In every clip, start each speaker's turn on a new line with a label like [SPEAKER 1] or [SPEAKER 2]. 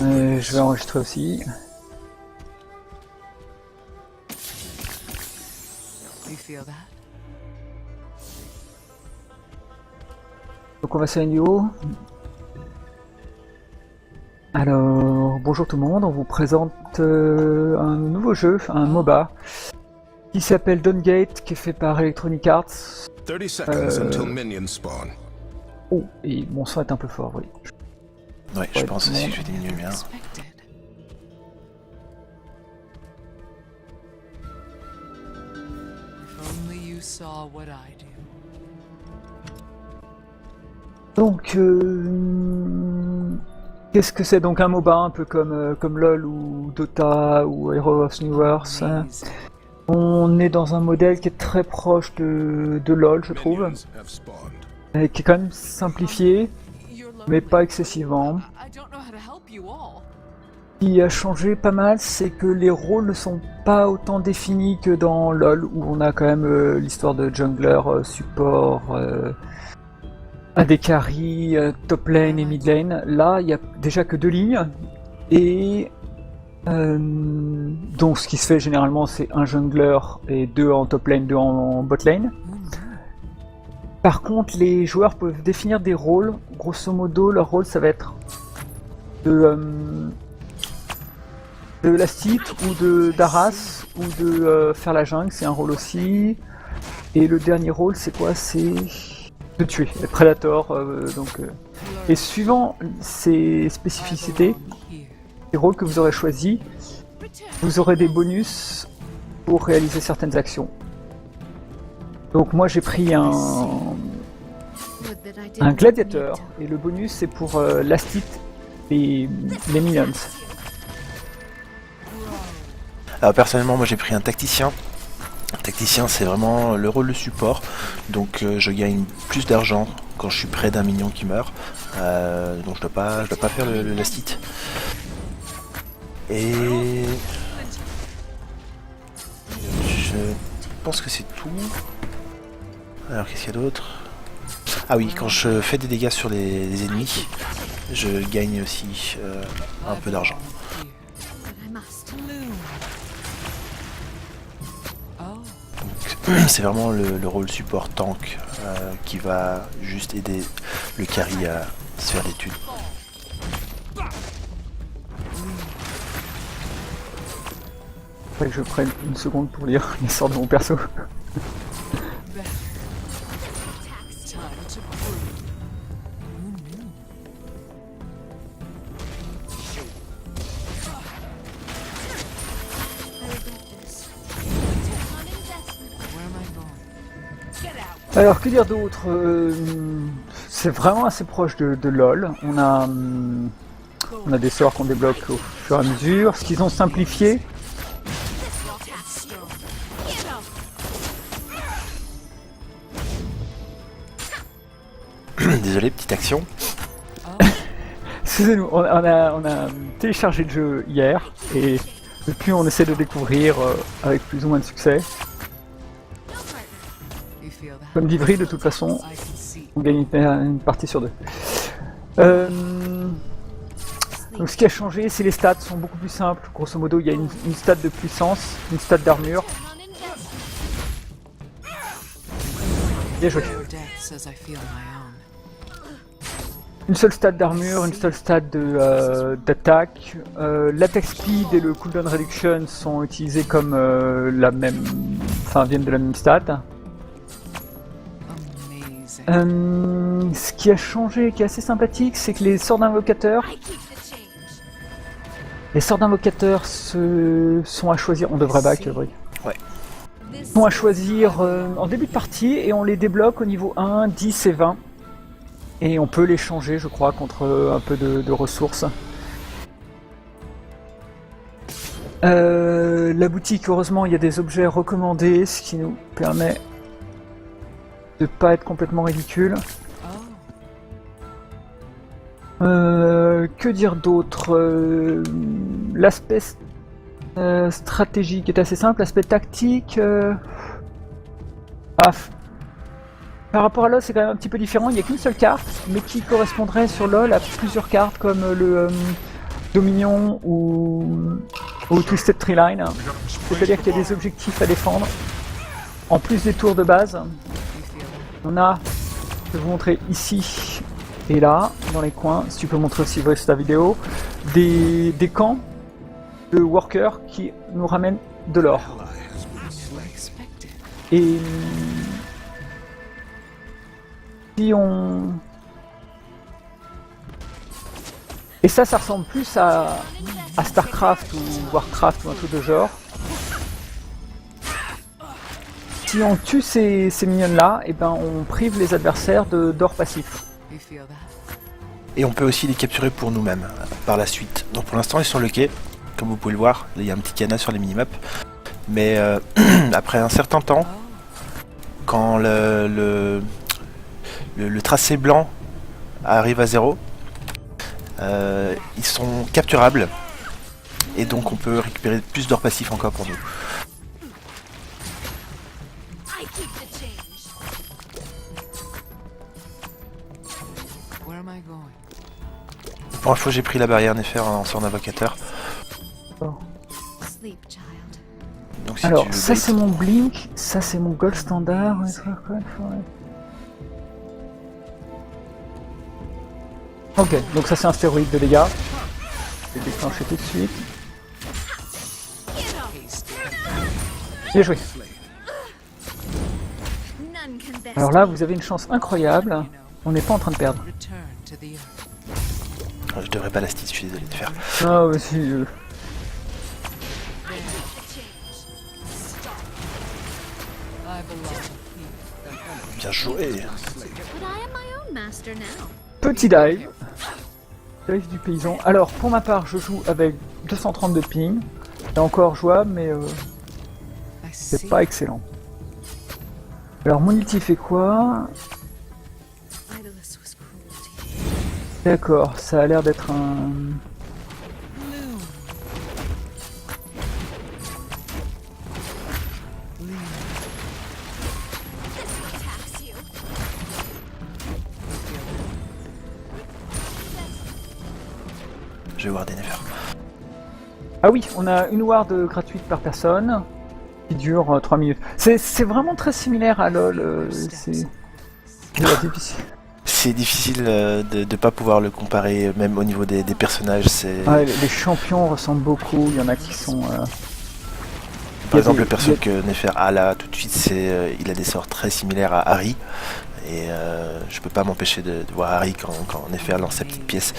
[SPEAKER 1] Je vais enregistrer aussi. Donc on va sur NUO. Alors, bonjour tout le monde, on vous présente un nouveau jeu, un MOBA, qui s'appelle Dawngate, qui est fait par Electronic Arts.
[SPEAKER 2] 30 seconds until minions spawn.
[SPEAKER 1] Oh, et mon son est un peu fort, oui.
[SPEAKER 3] Ouais, je pense aussi que je vais diminuer le mien.
[SPEAKER 1] Donc, qu'est-ce que c'est donc un MOBA, un peu comme LoL ou Dota ou Hero of New Earth, hein. On est dans un modèle qui est très proche de LoL, je trouve,
[SPEAKER 2] Minions have spawned.
[SPEAKER 1] et qui est quand même simplifié, mais pas excessivement. Ce qui a changé pas mal, c'est que les rôles ne sont pas autant définis que dans LoL, où on a quand même l'histoire de jungler, support, AD carry, top lane et mid lane. Là, il n'y a déjà que 2 lignes, et donc ce qui se fait généralement, c'est un jungler et 2 en top lane, 2 en bot lane. Par contre, les joueurs peuvent définir des rôles. Grosso modo, leur rôle, ça va être de Lastit ou d'Aras ou de faire la jungle, c'est un rôle aussi. Et le dernier rôle, c'est quoi? C'est de tuer, le Predator. Et suivant ces spécificités, les rôles que vous aurez choisis, vous aurez des bonus pour réaliser certaines actions. Donc moi j'ai pris un gladiateur, et le bonus c'est pour Lastit et les minions.
[SPEAKER 3] Alors personnellement, moi j'ai pris un tacticien. Un tacticien, c'est vraiment le rôle de support. Donc je gagne plus d'argent quand je suis près d'un minion qui meurt. Donc je dois pas faire le Lastit. Et je pense que c'est tout. Alors qu'est-ce qu'il y a d'autre? Ah oui, quand je fais des dégâts sur les ennemis, je gagne aussi un peu d'argent. C'est vraiment le rôle support tank qui va juste aider le carry à se faire des thunes.
[SPEAKER 1] Faudrait que je prenne une seconde pour lire les sorts de mon perso. Alors que dire d'autre? C'est vraiment assez proche de LoL. On a des sorts qu'on débloque au fur et à mesure. Ce qu'ils ont simplifié,
[SPEAKER 3] Désolé, petite action.
[SPEAKER 1] excusez-nous, on a téléchargé le jeu hier et depuis on essaie de découvrir avec plus ou moins de succès. Comme dit Vry, de toute façon, on gagne une partie sur 2. Donc ce qui a changé, c'est les stats sont beaucoup plus simples. Grosso modo, il y a une stat de puissance, une stat d'armure. Bien joué. Une seule stat d'armure, une seule stat d'attaque. L'attack speed et le cooldown reduction sont utilisés comme viennent de la même stat. Ce qui a changé, qui est assez sympathique, c'est que les sorts d'invocateurs sont à choisir. On devrait back, Brie.
[SPEAKER 3] Ouais.
[SPEAKER 1] Sont à choisir en début de partie et on les débloque au niveau 1, 10 et 20. Et on peut les changer, je crois, contre un peu de ressources. La boutique, heureusement, il y a des objets recommandés, ce qui nous permet de pas être complètement ridicule. Que dire d'autre? L'aspect stratégique est assez simple, l'aspect tactique... Par rapport à LoL, c'est quand même un petit peu différent. Il n'y a qu'une seule carte, mais qui correspondrait sur LoL à plusieurs cartes, comme Dominion ou Twisted Tree Line. C'est-à-dire qu'il y a des objectifs à défendre. En plus des tours de base, on a, je vais vous montrer ici et là, dans les coins, si tu peux montrer aussi sur ta vidéo, des camps de workers qui nous ramènent de l'or. Et si on... Et ça ressemble plus à Starcraft ou Warcraft ou un truc de genre. Si on tue ces minions-là, et ben on prive les adversaires d'or passif.
[SPEAKER 3] Et on peut aussi les capturer pour nous-mêmes par la suite. Donc pour l'instant ils sont loqués, comme vous pouvez le voir, là, il y a un petit cadenas sur les minimaps. Mais après un certain temps, quand le tracé blanc arrive à 0, ils sont capturables. Et donc on peut récupérer plus d'or passif encore pour nous. Pour info, j'ai pris la barrière Néfer en lançant un invocateur. Donc, si
[SPEAKER 1] alors,
[SPEAKER 3] tu
[SPEAKER 1] ça
[SPEAKER 3] veux-
[SPEAKER 1] c'est mon Blink, ça c'est mon Gold Standard. Ok, donc ça c'est un stéroïde de dégâts. Je vais déclencher tout de suite. Bien joué. Alors là, vous avez une chance incroyable. On n'est pas en train de perdre.
[SPEAKER 3] Je devrais pas l'astice, je suis désolé de faire.
[SPEAKER 1] Ah, aussi.
[SPEAKER 3] Bien joué.
[SPEAKER 1] Petit dive. Dive du paysan. Alors, pour ma part, je joue avec 230 de ping. C'est encore jouable, mais c'est pas excellent. Alors, mon ulti fait quoi? D'accord, ça a l'air d'être un...
[SPEAKER 3] Je vais voir des Néfer.
[SPEAKER 1] Ah oui, on a une ward gratuite par personne qui dure 3 minutes. C'est vraiment très similaire à LoL. C'est difficile.
[SPEAKER 3] C'est difficile de ne pas pouvoir le comparer, même au niveau des personnages.
[SPEAKER 1] Ouais, les champions ressemblent beaucoup. Il y en a qui sont...
[SPEAKER 3] Par exemple, le perso que Néfer a là tout de suite, il a des sorts très similaires à Harry. Et je peux pas m'empêcher de voir Harry quand Néfer lance sa petite pièce.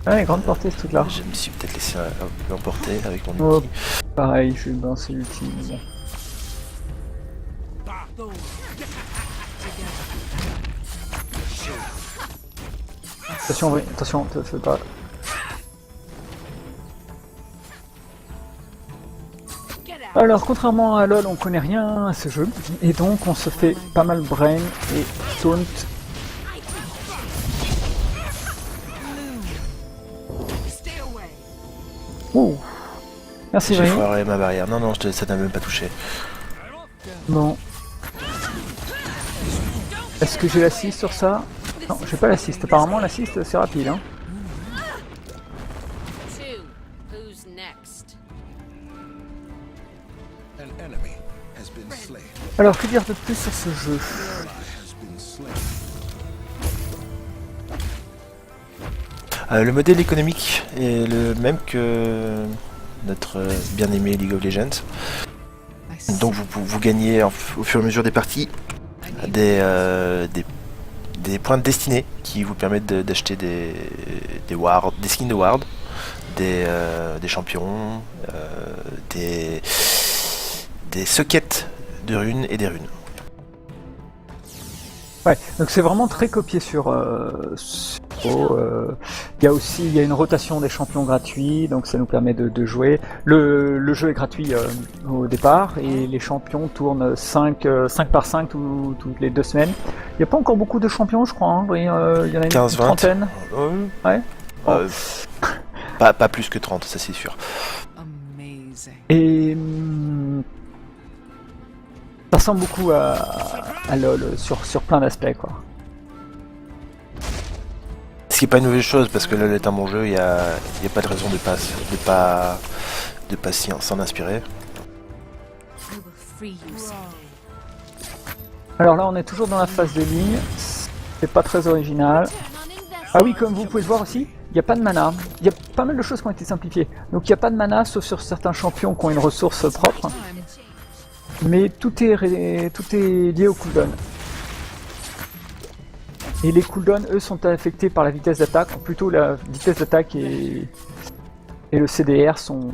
[SPEAKER 1] Ouais, grande portée ce truc là.
[SPEAKER 3] Je me suis peut-être laissé emporter avec mon
[SPEAKER 1] Oh,
[SPEAKER 3] ulti.
[SPEAKER 1] pareil, je vais lancer l'ulti. Attention, oui, attention, te fais pas. Alors, contrairement à LoL, on connaît rien à ce jeu, et donc on se fait pas mal brain et taunt. Ouh. Merci,
[SPEAKER 3] J'ai
[SPEAKER 1] Vril.
[SPEAKER 3] foiré ma barrière. Non, non, ça n'a même pas touché.
[SPEAKER 1] Bon. Est-ce que j'ai l'assist sur ça? Non, j'ai pas l'assist. Apparemment, l'assist, c'est rapide, hein.
[SPEAKER 2] An enemy has been slain.
[SPEAKER 1] Alors, que dire de plus sur ce jeu?
[SPEAKER 2] Has been slain.
[SPEAKER 3] Le modèle économique est le même que notre bien-aimé League of Legends. Donc vous gagnez au fur et à mesure des parties des points de destinée qui vous permettent d'acheter des skins de ward, des champions, des sockets de runes et des runes.
[SPEAKER 1] Ouais, donc c'est vraiment très copié sur il y a une rotation des champions gratuits, donc ça nous permet de jouer. Le jeu est gratuit au départ et les champions tournent 5 par 5 toutes les 2 semaines. Il n'y a pas encore beaucoup de champions, je crois, hein. Il y en a une
[SPEAKER 3] 15-20.
[SPEAKER 1] trentaine. Ouais.
[SPEAKER 3] Pas plus que 30, ça c'est sûr.
[SPEAKER 1] Et Ça ressemble beaucoup à LoL sur plein d'aspects, quoi.
[SPEAKER 3] Ce qui n'est pas une nouvelle chose, parce que LoL est un bon jeu, il n'y a pas de raison de pas s'en inspirer.
[SPEAKER 1] Alors là, on est toujours dans la phase de ligne. C'est pas très original. Ah oui, comme vous pouvez le voir aussi, il n'y a pas de mana. Il y a pas mal de choses qui ont été simplifiées. Donc il n'y a pas de mana, sauf sur certains champions qui ont une ressource propre. Mais tout est lié au cooldown. Et les cooldowns, eux, sont affectés par la vitesse d'attaque. Plutôt la vitesse d'attaque et le CDR sont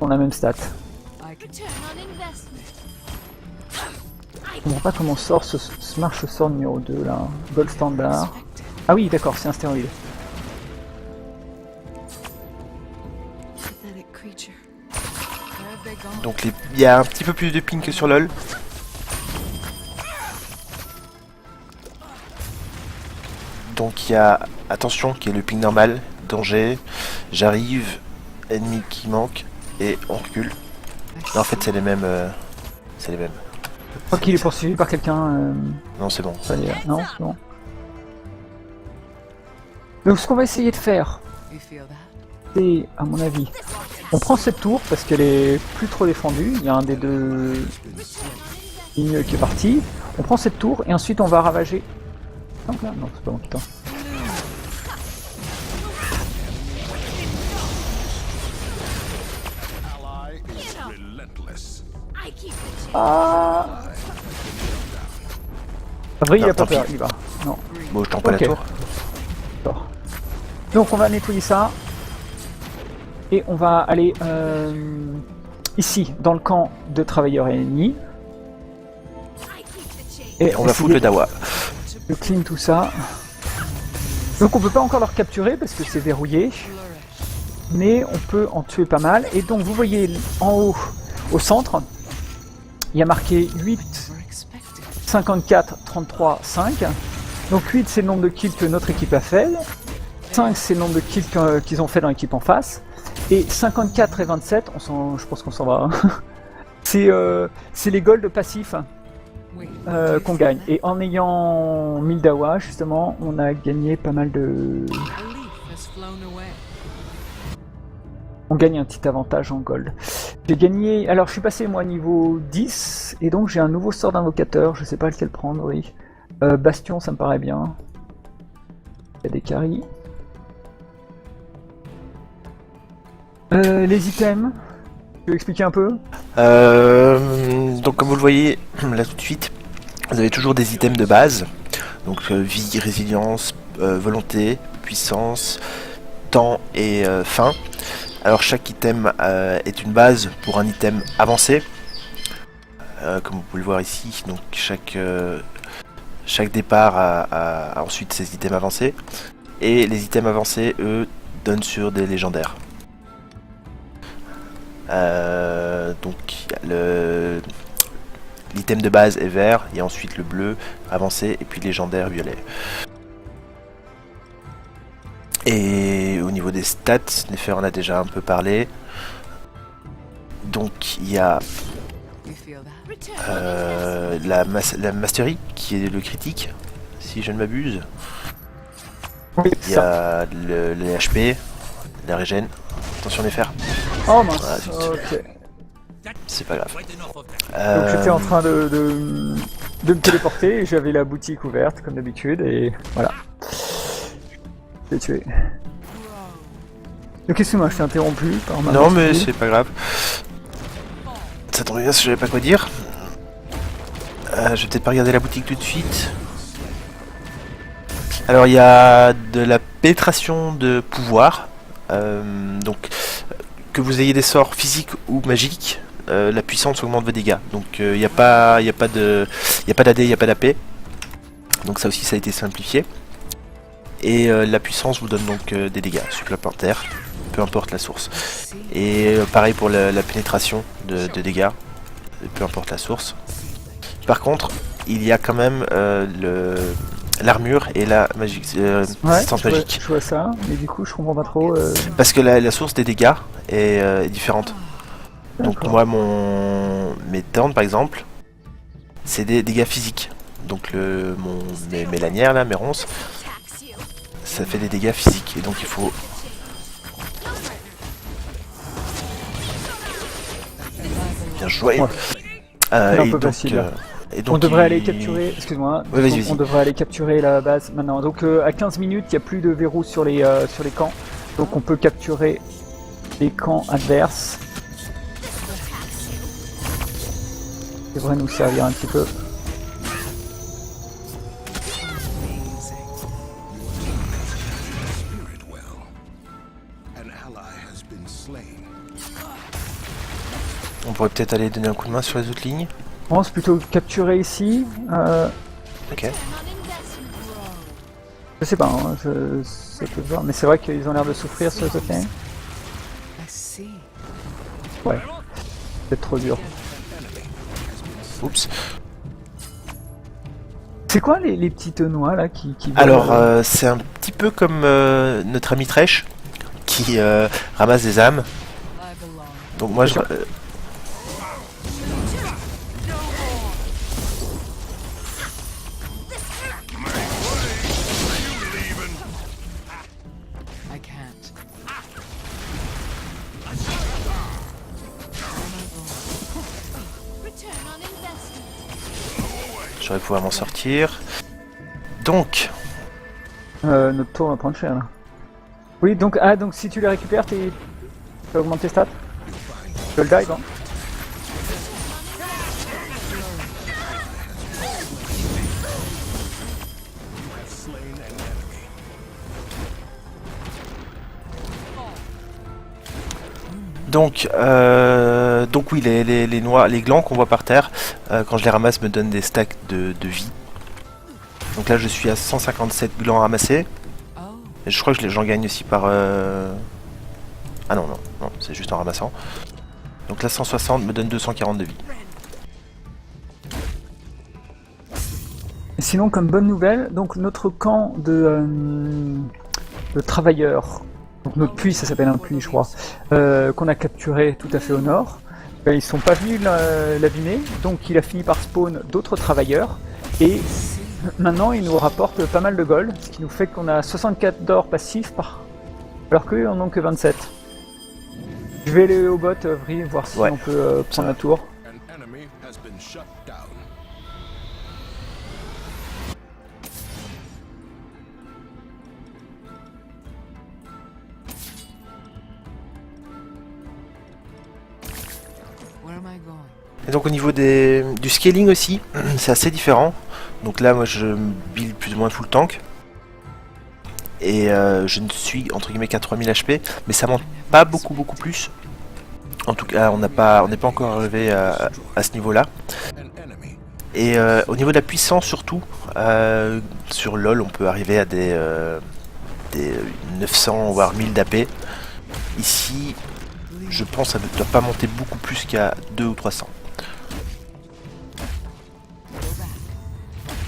[SPEAKER 1] la même stat. Je ne comprends pas comment sort ce marche sort numéro 2 là. Gold standard. Ah oui, d'accord, c'est un stéroïde.
[SPEAKER 3] Donc il y a un petit peu plus de ping que sur LoL. Donc il y a, attention, qui est le ping normal, danger, j'arrive, ennemi qui manque, et on recule. Non, en fait c'est les mêmes. C'est les mêmes.
[SPEAKER 1] Je crois qu'il est poursuivi par quelqu'un.
[SPEAKER 3] Non, c'est bon.
[SPEAKER 1] Non, c'est bon. Donc ce qu'on va essayer de faire, c'est, à mon avis, on prend cette tour parce qu'elle est plus trop défendue. Il y a un des deux lignes qui est parti. On prend cette tour et ensuite on va ravager. Donc là, non, c'est pas bon, putain. Ah, vrai, il a pas peur, il va. Non.
[SPEAKER 3] Bon, je tente pas la tour.
[SPEAKER 1] D'accord. Donc on va nettoyer ça. Et on va aller ici, dans le camp de travailleurs ennemis.
[SPEAKER 3] Et on va foutre le dawa.
[SPEAKER 1] Je clean tout ça. Donc on peut pas encore leur capturer parce que c'est verrouillé. Mais on peut en tuer pas mal. Et donc vous voyez en haut, au centre, il y a marqué 8, 54, 33, 5. Donc 8 c'est le nombre de kills que notre équipe a fait. 5 c'est le nombre de kills qu'ils ont fait dans l'équipe en face. Et 54 et 27, je pense qu'on s'en va. C'est les golds passifs qu'on gagne. Et en ayant 1000 dawa, justement, on a gagné pas mal de... On gagne un petit avantage en gold. J'ai gagné... Alors je suis passé moi niveau 10, et donc j'ai un nouveau sort d'invocateur, je sais pas lequel prendre, oui. Bastion, ça me paraît bien. Il y a des carries. Les items, tu veux expliquer un peu?
[SPEAKER 3] Donc comme vous le voyez là tout de suite, vous avez toujours des items de base. Donc vie, résilience, volonté, puissance, temps et faim. Alors chaque item est une base pour un item avancé. Comme vous pouvez le voir ici, donc chaque départ a ensuite ses items avancés. Et les items avancés, eux, donnent sur des légendaires. Donc l'item de base est vert, et ensuite le bleu avancé, et puis légendaire violet. Et au niveau des stats, Nefer en a déjà un peu parlé. Donc il y a la mastery qui est le critique, si je ne m'abuse. Il y a les HP, la régène. Attention Nefer.
[SPEAKER 1] Oh mince,
[SPEAKER 3] Voilà,
[SPEAKER 1] ok.
[SPEAKER 3] c'est pas grave.
[SPEAKER 1] Donc j'étais en train de me téléporter et j'avais la boutique ouverte comme d'habitude et voilà. Je l'ai tué. Donc excuse-moi, je t'ai interrompu par ma...
[SPEAKER 3] Non mais c'est pas grave. Ça tombe bien si je savais pas quoi dire. Je vais peut-être pas regarder la boutique tout de suite. Alors il y a de la pénétration de pouvoir. Donc que vous ayez des sorts physiques ou magiques, la puissance augmente vos dégâts. Donc il n'y a pas d'AD, il n'y a pas d'AP. Donc ça aussi ça a été simplifié. Et la puissance vous donne donc des dégâts supplémentaires, peu importe la source. Et pareil pour la pénétration de dégâts, peu importe la source. Par contre, il y a quand même l'armure et la résistance magique.
[SPEAKER 1] Je vois ça, mais du coup je comprends pas trop.
[SPEAKER 3] Parce que la source des dégâts est différente. Donc moi mes turns par exemple, c'est des dégâts physiques. Donc mes lanières là, mes ronces, ça fait des dégâts physiques. Et donc il faut... Bien joué.
[SPEAKER 1] Ouais. C'est un
[SPEAKER 3] et
[SPEAKER 1] peu
[SPEAKER 3] donc,
[SPEAKER 1] facile, là.
[SPEAKER 3] et donc
[SPEAKER 1] On devrait
[SPEAKER 3] il-
[SPEAKER 1] aller capturer, excuse-moi,
[SPEAKER 3] Ouais, vas-y,
[SPEAKER 1] on
[SPEAKER 3] vas-y.
[SPEAKER 1] devrait aller capturer la base maintenant. Donc à 15 minutes, il n'y a plus de verrou sur les camps. Donc on peut capturer les camps adverses. Ça devrait nous servir un petit peu.
[SPEAKER 2] Spirit well. An ally has been slain.
[SPEAKER 3] On pourrait peut-être aller donner un coup de main sur les autres lignes.
[SPEAKER 1] On pense plutôt capturer ici.
[SPEAKER 3] Ok.
[SPEAKER 1] Je sais pas, hein, ça peut se voir, mais c'est vrai qu'ils ont l'air de souffrir sur les autres lignes. Ouais, c'est trop dur.
[SPEAKER 3] Oups.
[SPEAKER 1] C'est quoi les petites noix là qui volent,
[SPEAKER 3] Alors, c'est un petit peu comme notre ami Trèche qui ramasse des âmes. Donc moi je...
[SPEAKER 4] I can't.
[SPEAKER 3] J'aurais pouvoir m'en sortir. Donc,
[SPEAKER 1] notre tour va prendre cher là. Oui, donc si tu les récupères, tu augmentes tes stats. Tu le dive, hein.
[SPEAKER 3] donc oui, les noix, les glands qu'on voit par terre, quand je les ramasse, me donnent des stacks de vie. Donc là, je suis à 157 glands ramassés.
[SPEAKER 4] Oh,
[SPEAKER 3] Et je crois que j'en gagne aussi par... Ah non, c'est juste en ramassant. Donc là, 160 me donne 240 de vie.
[SPEAKER 1] Et sinon, comme bonne nouvelle, donc notre camp de travailleurs, donc notre puits, ça s'appelle un puits, je crois, qu'on a capturé tout à fait au nord, ils sont pas venus l'abîmer, donc il a fini par spawn d'autres travailleurs, et maintenant il nous rapporte pas mal de gold, ce qui nous fait qu'on a 64 d'or passif, alors qu'eux en ont que 27. Je vais aller au bot, Vry, voir si
[SPEAKER 3] Ouais.
[SPEAKER 1] on peut prendre la tour.
[SPEAKER 2] An enemy has been shut down.
[SPEAKER 4] where am I going?
[SPEAKER 3] Et donc au niveau du scaling aussi, c'est assez différent. Donc là, moi, je build plus ou moins full tank. Et je ne suis, entre guillemets, qu'à 3000 HP. Mais ça monte pas beaucoup plus. En tout cas, on n'est pas encore arrivé à ce niveau-là.
[SPEAKER 2] An enemy.
[SPEAKER 3] Et au niveau de la puissance surtout, sur LoL on peut arriver à des 900 voire 1000 d'AP. Ici, je pense que ça ne doit pas monter beaucoup plus qu'à 2 ou 300.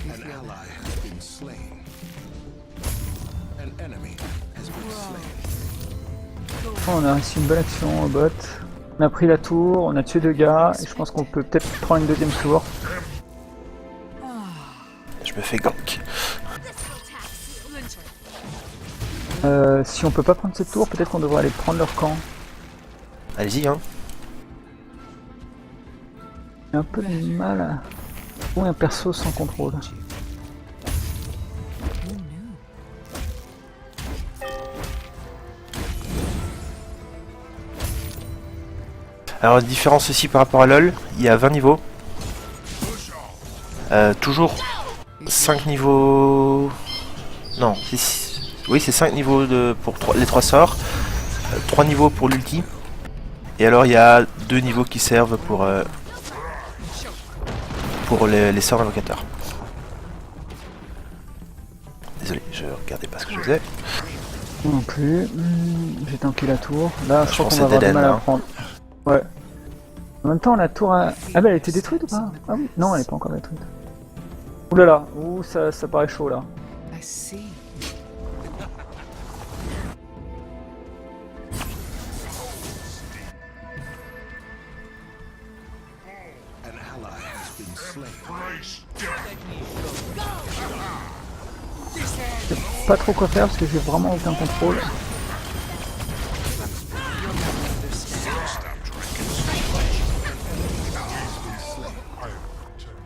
[SPEAKER 2] An ally has been slain. An enemy has been slain.
[SPEAKER 1] On a réussi une bonne action au bot. On a pris la tour, on a tué 2 gars, et je pense qu'on peut peut-être prendre une deuxième tour.
[SPEAKER 3] Je me fais gank.
[SPEAKER 1] Si on peut pas prendre cette tour, peut-être qu'on devrait aller prendre leur camp.
[SPEAKER 3] Allez-y, hein.
[SPEAKER 1] J'ai un peu de mal à trouver un perso sans contrôle.
[SPEAKER 4] Who knew?
[SPEAKER 3] Alors, différence aussi par rapport à LoL, il y a 20 niveaux. Toujours 5 niveaux... Non, oui, c'est 5 niveaux pour les 3 sorts. 3 niveaux pour l'ulti. Et alors, il y a 2 niveaux qui servent pour les sorts invocateurs. Désolé, je regardais pas ce que je faisais.
[SPEAKER 1] Moi non plus. J'ai tanké la tour. Là, je
[SPEAKER 3] Je
[SPEAKER 1] crois
[SPEAKER 3] pense
[SPEAKER 1] qu'on va
[SPEAKER 3] que
[SPEAKER 1] avoir
[SPEAKER 3] c'est
[SPEAKER 1] du mal à
[SPEAKER 3] Dead End,
[SPEAKER 1] prendre. Ouais. En même temps, la tour a... Ah bah elle a été détruite ou pas? Ah oui. Non, elle est pas encore détruite. Ouh là là. Ouh, ça paraît chaud là.
[SPEAKER 4] I see.
[SPEAKER 2] An ally has been slain.
[SPEAKER 1] Je sais pas trop quoi faire parce que j'ai vraiment aucun contrôle.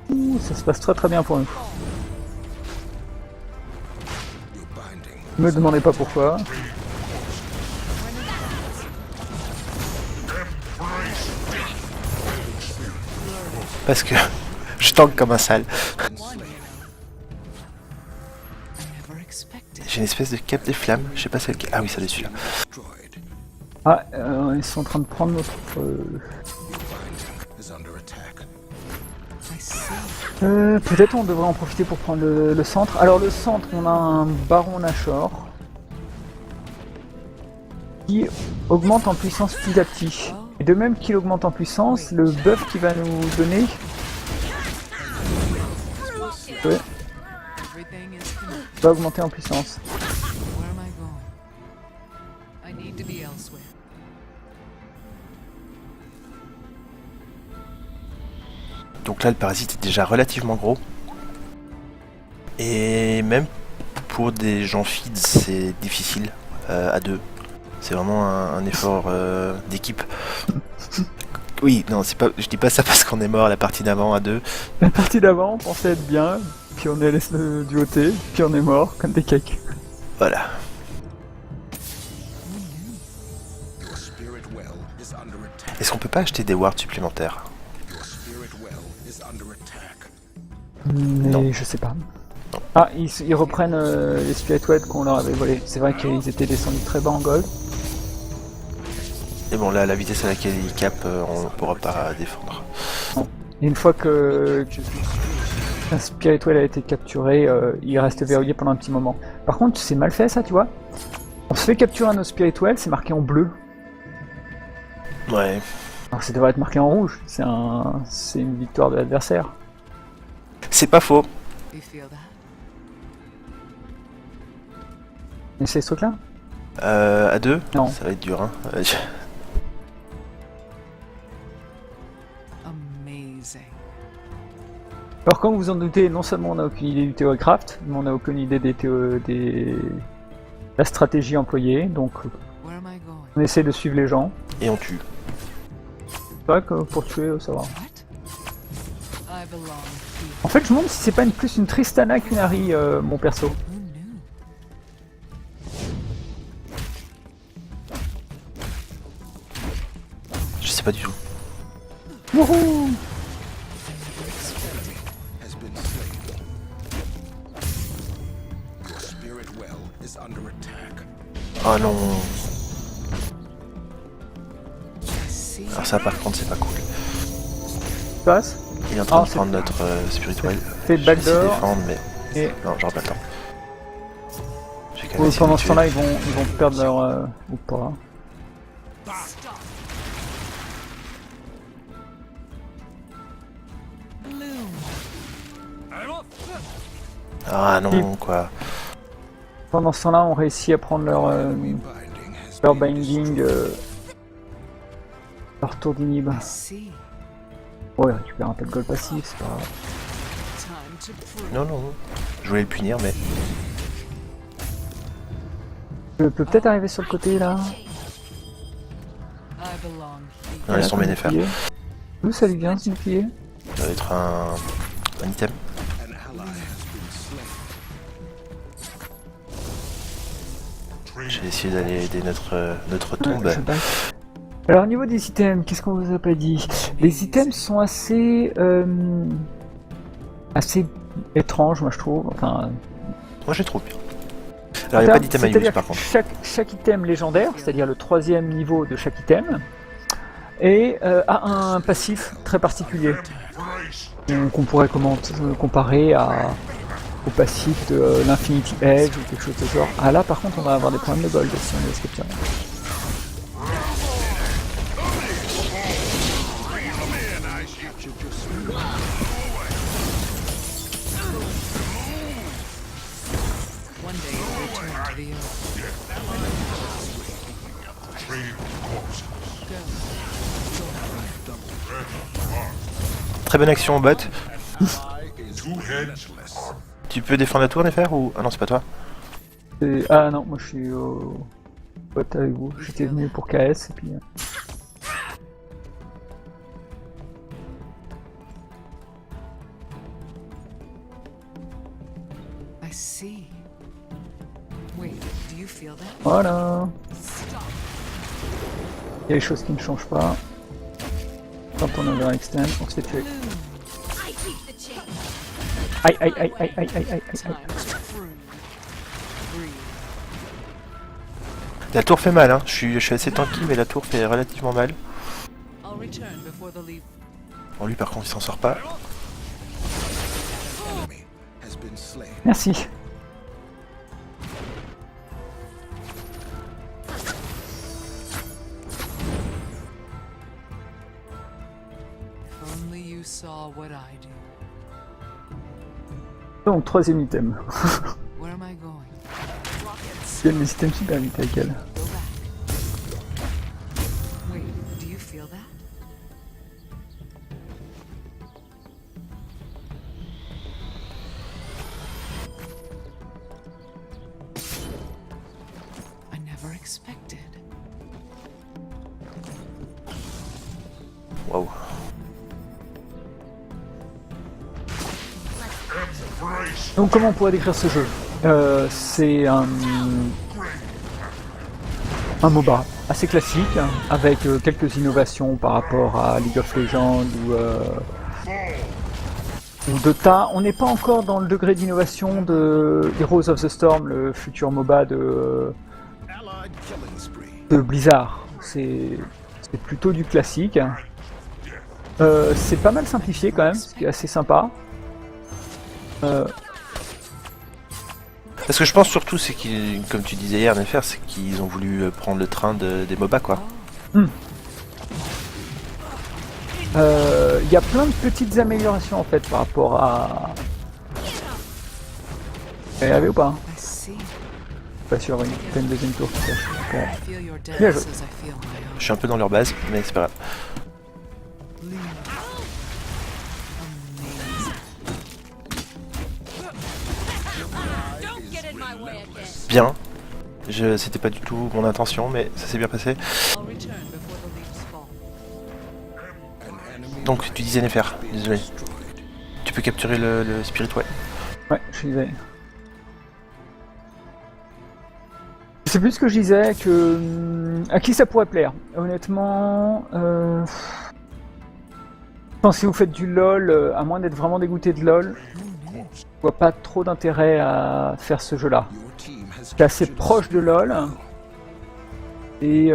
[SPEAKER 1] Ouh, ça se passe très très bien pour nous.
[SPEAKER 2] Your binding
[SPEAKER 1] Me demandez pas pourquoi.
[SPEAKER 3] Parce que je tank comme un sale.
[SPEAKER 4] Never expected.
[SPEAKER 3] J'ai une espèce de cape des flammes, je sais pas c'est lequel. Ah oui, ça doit être celui-là.
[SPEAKER 2] destroyed.
[SPEAKER 1] Ah, ils sont en train de prendre notre...
[SPEAKER 2] Is under attack.
[SPEAKER 4] I see.
[SPEAKER 1] Peut-être on devrait en profiter pour prendre le centre. Alors le centre, on a un Baron Nashor qui augmente en puissance petit à petit. Et de même qu'il augmente en puissance, le buff qu'il va nous donner... Ouais,
[SPEAKER 4] Everything is connected.
[SPEAKER 1] va augmenter en puissance.
[SPEAKER 4] Where am I going? I need to be elsewhere.
[SPEAKER 3] Donc là, le parasite est déjà relativement gros. Et même pour des gens feeds, c'est difficile à deux. C'est vraiment un effort d'équipe. Oui, non, c'est pas, je dis pas ça parce qu'on est mort la partie d'avant à deux.
[SPEAKER 1] La partie d'avant, on pensait être bien, puis on est allé se duoter, puis on est mort comme des cakes.
[SPEAKER 3] Voilà.
[SPEAKER 2] Your spirit well is under attack.
[SPEAKER 3] Est-ce qu'on peut pas acheter des wards supplémentaires?
[SPEAKER 2] Your spirit well is under attack.
[SPEAKER 1] Mais
[SPEAKER 3] Non.
[SPEAKER 1] je sais pas. Ah, ils reprennent les Spirituels qu'on leur avait volés. C'est vrai qu'ils étaient descendus très bas en gold.
[SPEAKER 3] Et bon, là, la vitesse à laquelle il cap, on pourra pas défendre.
[SPEAKER 1] Et une fois que un Spirituel a été capturé, il reste verrouillé pendant un petit moment. Par contre, c'est mal fait ça, tu vois. On se fait capturer un nos Spirituel, c'est marqué en bleu.
[SPEAKER 3] Ouais.
[SPEAKER 1] Alors ça devrait être marqué en rouge. C'est une victoire de l'adversaire.
[SPEAKER 3] C'est pas faux.
[SPEAKER 4] You feel that?
[SPEAKER 1] Mais c'est ce truc-là?
[SPEAKER 3] À deux?
[SPEAKER 1] Non.
[SPEAKER 3] Ça va être dur, hein.
[SPEAKER 4] Amazing.
[SPEAKER 1] Alors comme vous en doutez, non seulement on n'a aucune idée du Theocraft, mais on n'a aucune idée la stratégie employée, donc
[SPEAKER 4] Where am I going?
[SPEAKER 1] on essaie de suivre les gens.
[SPEAKER 3] Et on tue.
[SPEAKER 1] C'est vrai que pour tuer, ça va.
[SPEAKER 4] What? I belong here.
[SPEAKER 1] En fait, je me demande si c'est pas plus une Tristana qu'une Ahri, mon perso.
[SPEAKER 4] Who knew?
[SPEAKER 3] Je sais pas du tout.
[SPEAKER 1] Wouhou!
[SPEAKER 2] Has been slain. Your spirit well is under attack.
[SPEAKER 3] Oh non.
[SPEAKER 4] I see.
[SPEAKER 3] Alors ça, par contre, c'est pas cool.
[SPEAKER 1] Tu passes?
[SPEAKER 3] Il est en train
[SPEAKER 1] Ah,
[SPEAKER 3] de
[SPEAKER 1] c'est-
[SPEAKER 3] prendre notre spirituel.
[SPEAKER 1] Fait
[SPEAKER 3] Je vais essayer de
[SPEAKER 1] backdoor.
[SPEAKER 3] défendre, mais...
[SPEAKER 1] Et
[SPEAKER 3] Non, j'aurai pas le temps. Je vais quand même essayer
[SPEAKER 1] pendant
[SPEAKER 3] de
[SPEAKER 1] ce
[SPEAKER 3] tuer.
[SPEAKER 1] temps-là, ils vont perdre leur... ou pas.
[SPEAKER 3] Ah non, quoi.
[SPEAKER 1] Pendant ce temps-là, on réussit à prendre
[SPEAKER 2] Binding has
[SPEAKER 1] leur
[SPEAKER 2] been
[SPEAKER 1] binding, leur tour d'inhib.
[SPEAKER 4] I see.
[SPEAKER 1] Ouais, récupère un peu de gold passif, c'est pas grave.
[SPEAKER 4] Time to prove.
[SPEAKER 3] Non, non. Je voulais le punir, mais...
[SPEAKER 1] Je peux peut-être arriver sur le côté là.
[SPEAKER 4] I belong here.
[SPEAKER 3] Non, laisse tomber
[SPEAKER 1] Voilà,
[SPEAKER 3] Néfer.
[SPEAKER 1] bouclier. D'où ça lui vient ce bouclier?
[SPEAKER 3] Ça va être un item.
[SPEAKER 2] an ally has been slain.
[SPEAKER 3] Je vais essayer d'aller aider notre tombe.
[SPEAKER 1] Je back. Alors au niveau des items, qu'est-ce qu'on vous a pas dit? Les items sont assez étranges, moi je trouve. Enfin,
[SPEAKER 3] Moi, je les trouve bien. Alors, il n'y a pas d'item à use,
[SPEAKER 1] c'est-à-dire
[SPEAKER 3] par
[SPEAKER 1] que
[SPEAKER 3] contre.
[SPEAKER 1] chaque item légendaire, c'est-à-dire le 3e niveau de chaque item, et a un passif très particulier. Qu'on pourrait comparer au passif de l'Infinity Edge ou quelque chose de ce genre. Ah là par contre on va avoir des problèmes de gold si on est capturé.
[SPEAKER 4] One day it'll return to the earth.
[SPEAKER 3] très bonne action au bot.
[SPEAKER 2] Is relentless.
[SPEAKER 3] Tu peux défendre la tour, Nefer, ou... Ah non, c'est pas toi.
[SPEAKER 1] Ah non, moi je suis au pote avec vous. J'étais venu pour KS et puis.
[SPEAKER 4] I see. Wait, do you feel that?
[SPEAKER 1] Voilà. Il y a des choses qui ne changent pas. Quand on est dans l'extend, on se fait tuer. Aïe aïe aïe aïe aïe aïe aïe aïe.
[SPEAKER 3] La tour fait mal, hein. Je suis assez tanky, mais la tour fait relativement mal.
[SPEAKER 4] I'll return before the leave.
[SPEAKER 3] Bon, lui, par contre, il s'en sort pas.
[SPEAKER 2] Enemy has been slain.
[SPEAKER 1] Merci.
[SPEAKER 4] Only you saw what I do.
[SPEAKER 1] Donc troisième item.
[SPEAKER 4] Where am I going?
[SPEAKER 1] Il y a des items super vite avec elle.
[SPEAKER 4] Go back. Wait, do you feel that? I never expected.
[SPEAKER 3] Waouh.
[SPEAKER 1] Donc comment on pourrait décrire ce jeu? C'est un MOBA assez classique, avec quelques innovations par rapport à League of Legends ou Dota. On n'est pas encore dans le degré d'innovation de Heroes of the Storm, le futur MOBA de
[SPEAKER 2] Allied killing spree.
[SPEAKER 1] Blizzard. C'est plutôt du classique. C'est pas mal simplifié quand même, ce qui est assez sympa.
[SPEAKER 3] Ce que je pense surtout, c'est qu'ils, comme tu disais hier, Nefer, c'est qu'ils ont voulu prendre le train des MOBA, quoi.
[SPEAKER 1] Il y a plein de petites améliorations en fait par rapport à. Vous y avait ou pas?
[SPEAKER 4] I see.
[SPEAKER 1] Pas sûr, oui. T'as une deuxième tour qui cache.
[SPEAKER 4] I feel your death
[SPEAKER 1] Yeah,
[SPEAKER 4] as I feel my own.
[SPEAKER 3] Je suis un peu dans leur base, mais c'est pas grave.
[SPEAKER 4] Leave. Amazing.
[SPEAKER 3] Bien. C'était pas du tout mon intention, mais ça s'est bien passé.
[SPEAKER 4] I'll return before the leaves fall.
[SPEAKER 2] An enemy
[SPEAKER 3] Donc, tu disais Nefer, désolé.
[SPEAKER 2] destroyed.
[SPEAKER 3] Tu peux capturer le spirit, ouais.
[SPEAKER 1] Ouais, je disais. Je sais plus ce que je disais, que. À qui ça pourrait plaire? Honnêtement. Je pense que si vous faites du LoL, à moins d'être vraiment dégoûté de LoL, je vois pas trop d'intérêt à faire ce jeu-là.
[SPEAKER 2] Your team has
[SPEAKER 1] C'est assez
[SPEAKER 2] captured
[SPEAKER 1] proche de LoL. Et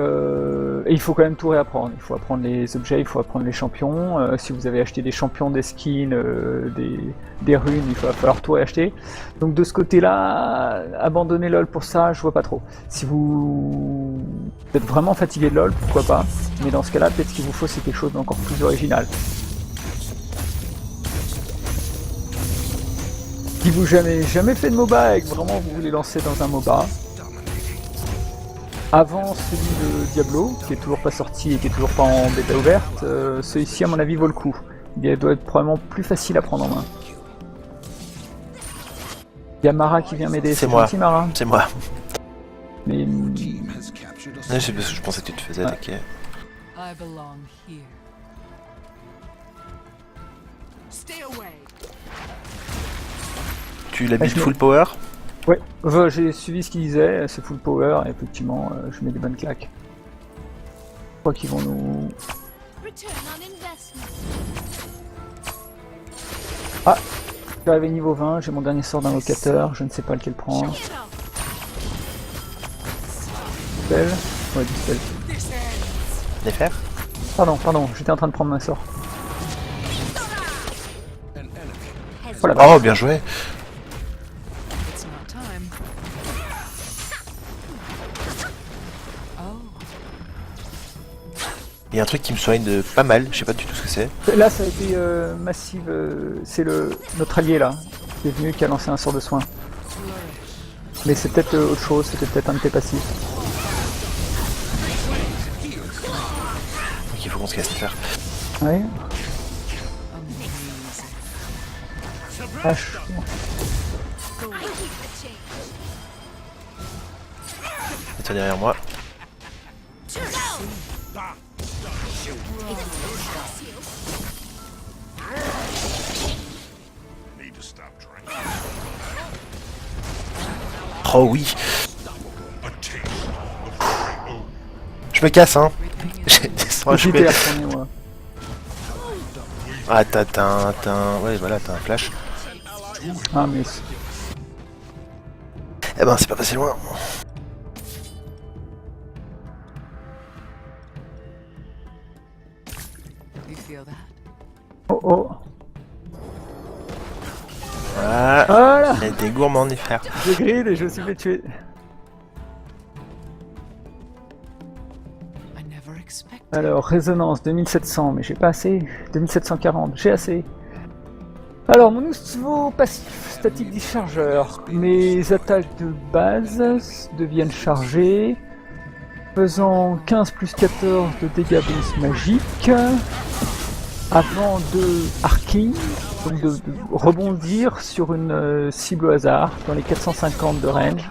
[SPEAKER 1] il faut quand même tout réapprendre. Il faut apprendre les objets, il faut apprendre les champions. Si vous avez acheté des champions, des skins, des runes, il va falloir tout réacheter. Donc de ce côté-là, abandonner LoL pour ça, je vois pas trop. Si vous êtes vraiment fatigué de LoL, pourquoi pas. Mais dans ce cas-là, peut-être ce qu'il vous faut, c'est quelque chose d'encore plus original. Si vous n'avez jamais fait de MOBA et que vraiment vous voulez lancer dans un MOBA, avant celui de Diablo, qui est toujours pas sorti et qui est toujours pas en bêta ouverte, celui-ci à mon avis vaut le coup. Il doit être probablement plus facile à prendre en main. Il y a Mara qui vient m'aider,
[SPEAKER 3] C'est moi.
[SPEAKER 1] gentil, Mara.
[SPEAKER 3] C'est moi.
[SPEAKER 1] Mais
[SPEAKER 2] team has captured a
[SPEAKER 3] Ouais, c'est parce que je pensais que tu te faisais attaquer.
[SPEAKER 4] I belong here. Stay away.
[SPEAKER 3] Tu l'habites
[SPEAKER 1] je
[SPEAKER 3] full power?
[SPEAKER 1] ouais, j'ai suivi ce qu'il disait, c'est full power et effectivement je mets des bonnes claques. Je crois qu'ils vont nous...
[SPEAKER 5] Return on investment.
[SPEAKER 1] Ah, je suis arrivé niveau 20, j'ai mon dernier sort d'invocateur, je ne sais pas lequel prendre.
[SPEAKER 5] Get off.
[SPEAKER 1] Dispel. Ouais, Dispel.
[SPEAKER 3] Nefer?
[SPEAKER 1] Pardon, j'étais en train de prendre ma sort.
[SPEAKER 2] an enemy.
[SPEAKER 1] Voilà.
[SPEAKER 3] Oh, bien joué!
[SPEAKER 4] It's not time. Oh,
[SPEAKER 3] Il y a un truc qui me soigne de pas mal, je sais pas du tout ce que c'est.
[SPEAKER 1] Là, ça a été massive. C'est notre allié là, qui est venu, qui a lancé un sort de soin.
[SPEAKER 4] flourish.
[SPEAKER 1] Mais c'est peut-être autre chose, c'était peut-être un de tes passifs.
[SPEAKER 3] Donc il faut qu'on se casse Nefer.
[SPEAKER 1] Ouais.
[SPEAKER 4] Amazing.
[SPEAKER 1] H.
[SPEAKER 5] I keep the change.
[SPEAKER 3] Mets-toi derrière moi. Oh oui. Je me casse hein. Moi, je
[SPEAKER 1] J'étais
[SPEAKER 3] fais-
[SPEAKER 1] à premier, moi.
[SPEAKER 3] Ah t'as un... Ouais voilà t'as un flash.
[SPEAKER 1] Ah, mais
[SPEAKER 3] Eh ben c'est pas passé loin.
[SPEAKER 4] You feel that?
[SPEAKER 1] oh oh.
[SPEAKER 3] Voilà.
[SPEAKER 1] Voilà.
[SPEAKER 3] Il y a des gourmands des frères.
[SPEAKER 1] Je grid et je me suis fait tuer.
[SPEAKER 4] I never expected.
[SPEAKER 1] Alors, résonance 2700, mais j'ai pas assez. 2740, j'ai assez. Alors, mon nouveau passif statique dischargeur. Mes attaques de base deviennent chargées, faisant 15 plus 14 de dégâts bonus magiques, avant de arcing, donc de rebondir sur une cible au hasard, dans les 450 de range.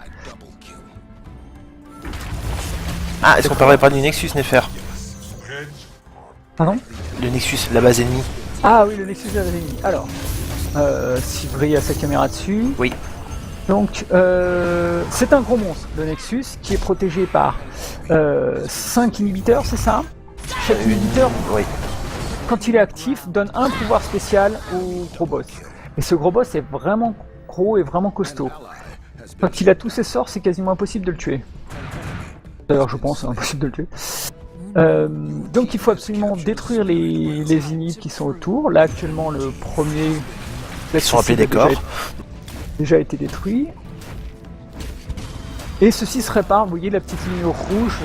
[SPEAKER 3] Ah est-ce qu'on parlerait pas du Nexus Nefer?
[SPEAKER 1] Pardon?
[SPEAKER 3] Le Nexus, la base ennemie.
[SPEAKER 1] Ah oui, le Nexus de la Vénénie. Alors, Sivry a sa caméra dessus.
[SPEAKER 3] Oui.
[SPEAKER 1] Donc, c'est un gros monstre, le Nexus, qui est protégé par 5 inhibiteurs, c'est ça? Chaque inhibiteur,
[SPEAKER 3] Oui.
[SPEAKER 1] quand il est actif, donne un pouvoir spécial au gros boss. Et ce gros boss est vraiment gros et vraiment costaud. Quand il a tous ses sorts, c'est quasiment impossible de le tuer. D'ailleurs, je pense c'est impossible de le tuer. Donc il faut absolument détruire les inhibs qui sont autour. Là actuellement le premier
[SPEAKER 3] Ils sont appelés des corps.
[SPEAKER 1] déjà été détruit. Et ceci se répare, vous voyez la petite ligne rouge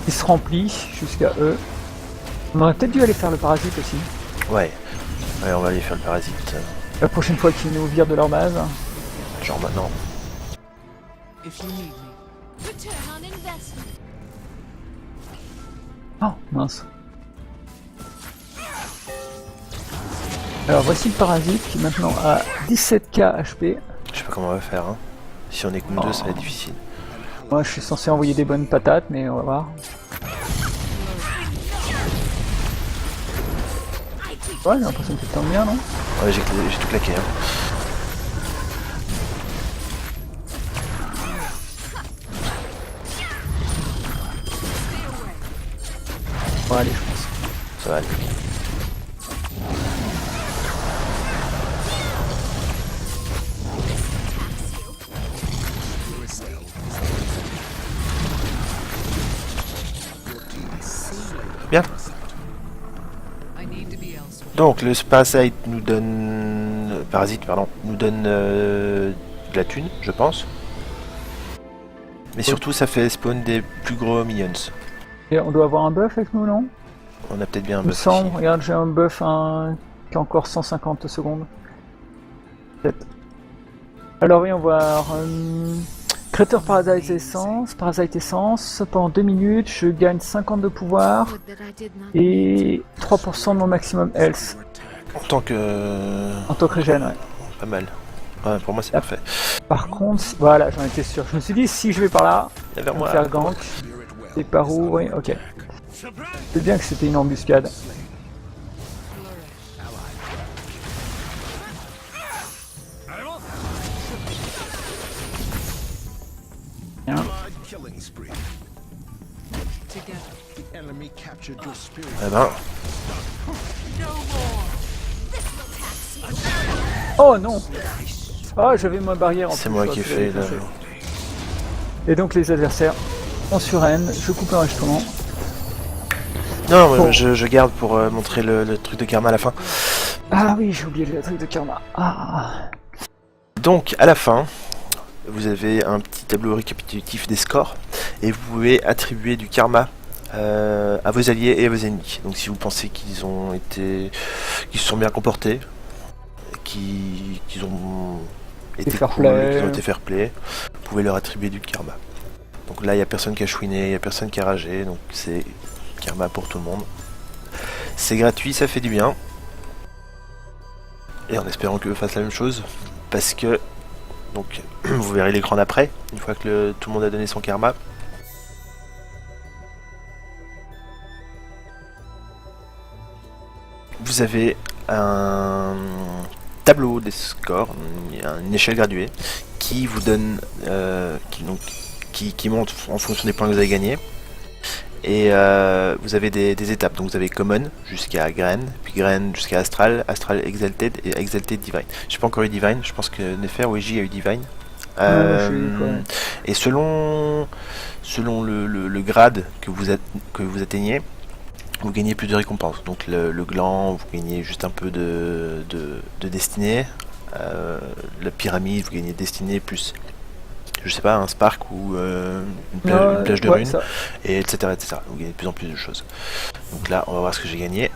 [SPEAKER 1] qui se remplit jusqu'à eux. On aurait peut-être dû aller faire le parasite aussi.
[SPEAKER 3] Ouais. Ouais on va aller faire le parasite.
[SPEAKER 1] La prochaine fois qu'ils nous virent de leur base.
[SPEAKER 3] Genre maintenant.
[SPEAKER 4] If you need me.
[SPEAKER 5] Return on investment.
[SPEAKER 1] Oh mince. Alors voici le parasite qui maintenant a 17k HP.
[SPEAKER 3] Je sais pas comment on va faire hein. Si on est que nous deux ça va être difficile.
[SPEAKER 1] Moi je suis censé envoyer des bonnes patates mais on va voir. Ouais j'ai l'impression que tu tombes bien non?
[SPEAKER 3] Ouais j'ai tout claqué hein.
[SPEAKER 1] Ouais allez je pense.
[SPEAKER 3] Ça va aller. Bien.
[SPEAKER 4] I need to be elsewhere.
[SPEAKER 3] Donc le parasite nous donne... nous donne de la thune, je pense. Mais surtout ça fait spawn des plus gros minions.
[SPEAKER 1] Et on doit avoir un buff avec nous non?
[SPEAKER 3] On a peut-être bien un
[SPEAKER 1] Il me
[SPEAKER 3] buff
[SPEAKER 1] semble,
[SPEAKER 3] ici.
[SPEAKER 1] regarde j'ai un buff qui a encore 150 secondes. Peut-être. Alors oui on va voir... Créateur Parasite Essence, pendant 2 minutes je gagne 50 de pouvoir
[SPEAKER 5] Good that I did not.
[SPEAKER 1] et 3% de mon maximum health
[SPEAKER 3] En tant que...
[SPEAKER 1] en tant que régène. Ouais.
[SPEAKER 3] Pas mal. Ouais, pour moi c'est parfait.
[SPEAKER 1] Par contre, voilà j'en étais sûr. Je me suis dit si je vais par là,
[SPEAKER 3] Viens vers
[SPEAKER 1] on
[SPEAKER 3] moi.
[SPEAKER 1] va faire gank. Et par où? Oui, ok. C'est bien que c'était une embuscade. Bien.
[SPEAKER 2] Killing spree.
[SPEAKER 4] Together.
[SPEAKER 2] The enemy captured your spirit.
[SPEAKER 3] Eh ben,
[SPEAKER 1] Oh non! Oh j'avais ma barrière en
[SPEAKER 3] c'est
[SPEAKER 1] plus,
[SPEAKER 3] moi
[SPEAKER 1] je
[SPEAKER 3] qui ai
[SPEAKER 1] crois que je
[SPEAKER 3] fait
[SPEAKER 1] l'avais
[SPEAKER 3] le...
[SPEAKER 1] cassée. Et donc les adversaires ont surrenne, je coupe l'enregistrement.
[SPEAKER 3] Non,
[SPEAKER 1] Bon.
[SPEAKER 3] je garde pour montrer le truc de karma à la fin.
[SPEAKER 1] Ah oui, j'ai oublié le truc de karma. Ah.
[SPEAKER 3] Donc, à la fin, vous avez un petit tableau récapitulatif des scores et vous pouvez attribuer du karma à vos alliés et à vos ennemis. Donc, si vous pensez qu'ils se sont bien comportés, qu'ils ont été
[SPEAKER 1] fair
[SPEAKER 3] cool,
[SPEAKER 1] play.
[SPEAKER 3] qu'ils ont été fair play, vous pouvez leur attribuer du karma. Donc là, il n'y a personne qui a chouiné, il n'y a personne qui a ragé, donc c'est karma pour tout le monde. C'est gratuit, ça fait du bien. Et en espérant qu'eux fassent la même chose, parce que, donc, vous verrez l'écran d'après, une fois que tout le monde a donné son karma. Vous avez un tableau des scores, une échelle graduée, qui vous donne, qui monte en fonction des points que vous avez gagnés. Et vous avez des étapes, donc vous avez Common jusqu'à Gren, puis Gren jusqu'à Astral, Astral Exalted et Exalted Divine. J'ai pas encore eu Divine, je pense que Nefer ou EJ a eu Divine. Et selon le grade que vous atteignez, vous gagnez plus de récompenses. Donc le gland, vous gagnez juste un peu de destinée. La pyramide, vous gagnez destinée plus, je sais pas, un spark ou une plage de runes,
[SPEAKER 1] ça.
[SPEAKER 3] et etc., etc. Vous gagnez de plus en plus de choses. Donc là, on va voir ce que j'ai gagné.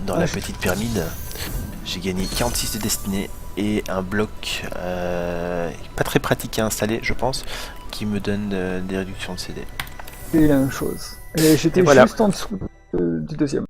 [SPEAKER 3] Dans la petite pyramide, j'ai gagné 46 de destinée et un bloc pas très pratique à installer, je pense, qui me donne des réductions de CD.
[SPEAKER 1] C'est la même chose. Et j'étais
[SPEAKER 3] Et voilà.
[SPEAKER 1] juste en dessous du deuxième.